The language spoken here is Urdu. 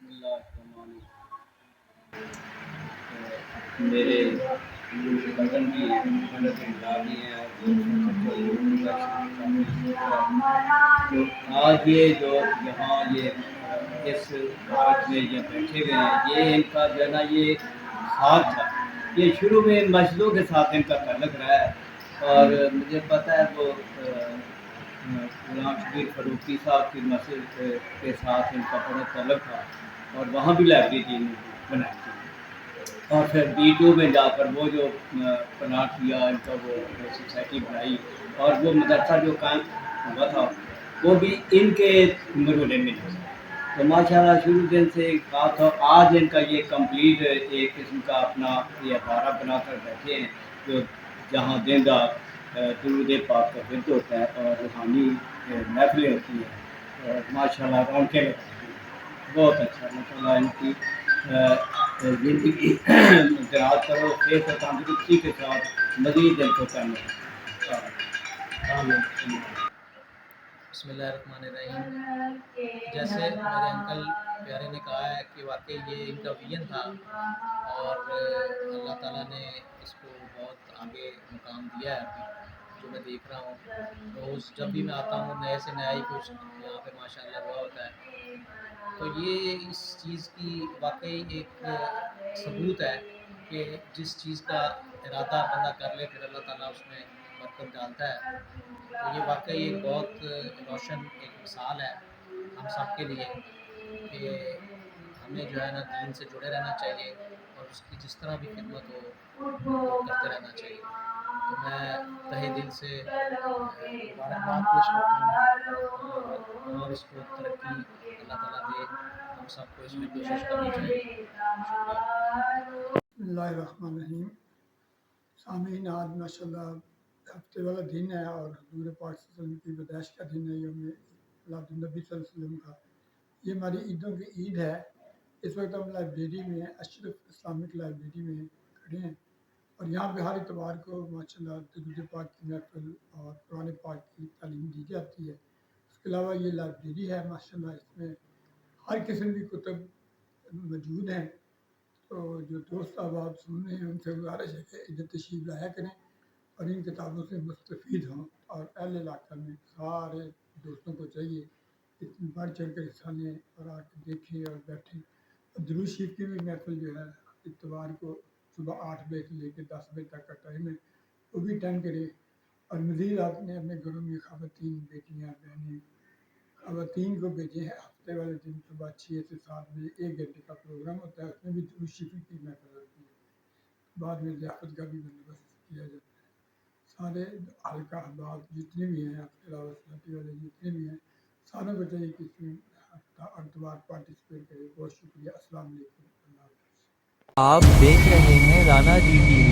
بسم اللہ الرحمن الرحیم۔ میرے وطن کی حالت خرابی ہے اور تو آج یہ جو یہاں یہ اس بھارت میں یہ بیٹھے ہوئے ہیں، یہ ان کا جو ہے نا یہ ہاتھ تھا، یہ شروع میں مسجدوں کے ساتھ ان کا تعلق رہا ہے، اور مجھے پتہ ہے وہ غلام شبیر فاروقی صاحب کی مسجد کے ساتھ ان کا بڑا تعلق تھا، اور وہاں بھی لائبریری تھی بنائی تھی، اور پھر B2 میں جا کر وہ جو پلاٹ کیا ان کا وہ سوسائٹی بنائی، اور وہ مدرسہ جو قائم ہوا تھا وہ بھی ان کے مرحلے میں تھا۔ تو ماشاء اللہ شروع دن سے ایک بات تھا، آج ان کا یہ کمپلیٹ ایک قسم کا اپنا یہ ادارہ بنا کر بیٹھے ہیں، جو جہاں دن رات درود پاک کا ورد ہوتا ہے اور روحانی محفلیں ہوتی ہیں، اور ماشاء اللہ رونقیں لگتی ہیں۔ بہت اچھا، ماشاء اللہ ان کی زندگی دراز کرو، صحت و تندرستی کے ساتھ مزید ان کو کرنا ہے۔ بسم اللہ الرحمن الرحیم۔ جیسے میرے انکل پیارے نے کہا ہے کہ واقعی یہ ان کا ویژن تھا، اور اللہ تعالیٰ نے اس کو بہت آگے مقام دیا ہے۔ ابھی جو میں دیکھ رہا ہوں روز جب بھی میں آتا ہوں نئے سے نیا ہی کچھ یہاں پہ ماشاء اللہ ہوا ہوتا ہے، تو یہ اس چیز کی واقعی ایک ثبوت ہے کہ جس چیز کا ارادہ بندہ کر لے پھر اللہ تعالیٰ اس میں برکت ڈالتا ہے۔ تو یہ واقعی ایک بہت روشن ایک مثال ہے ہم سب کے لیے کہ ہمیں جو ہے نا دین سے جڑے رہنا چاہیے، اور اس کی جس طرح بھی خدمت ہو وہ کرتے رہنا چاہیے۔ تو میں تہہ دل سے مبارکباد پیش کرتا ہوں، اور اس کو ترقی اللہ تعالیٰ دے، ہم سب کو اس میں کوشش کرنی چاہیے۔ بسم اللہ الرحمن الرحیم۔ سامعین، آج ماشاء اللہ ہفتے والا دن ہے اور حضور پاک صلی اللہ علیہ وسلم کی پیدائش کا دن ہے، یوم میلاد النبی صلی اللہ علیہ وسلم کا۔ یہ ہماری عیدوں کی عید ہے۔ اس وقت ہم لائبریری میں اشرف اسلامک لائبریری میں کھڑے ہیں، اور یہاں پہ ہر اتوار کو ماشاء اللہ درود پاک کی محفل اور قرآن پاک کی تعلیم دی جاتی ہے۔ اس کے علاوہ یہ لائبریری ہے ماشاء اللہ، اس میں ہر قسم کی کتب موجود ہیں۔ تو جو دوست احباب سن رہے ہیں ان سے گزارش ہے کہ ادھر تشریف لایا کریں اور ان کتابوں سے مستفید ہوں، اور اہل علاقہ میں سارے دوستوں کو چاہیے کہ بڑھ چڑھ کر حصہ لیں اور آ کے دیکھیں اور بیٹھیں۔ اور درود شریف کی بھی محفل جو ہے اتوار کو صبح 8 بجے سے لے کے 10 بجے تک کا ٹائم ہے، وہ بھی اٹینڈ کریں۔ اور مزید آپ نے اپنے گھروں میں خواتین، بیٹیاں، بہنیں، خواتین کو بھیجے ہیں۔ ہفتے والے دن صبح 6 سے 7 بجے 1 گھنٹے کا پروگرام ہوتا ہے، اس میں بھی درود شریف کی محفل ہوتی ہے، بعد میں ضیافت کا بھی بندوبست کیا جاتا ہے۔ سارے حلقہ احباب جتنے بھی ہیں، آپ کے علاوہ ساتھی والے جتنے بھی ہیں، ساروں کو چاہیے کہ اس میں اتوار پارٹیسپیٹ کرے۔ بہت شکریہ، السلام علیکم، اللہ حافظ۔ آپ دیکھ رہے ہیں رانا جی ٹی وی۔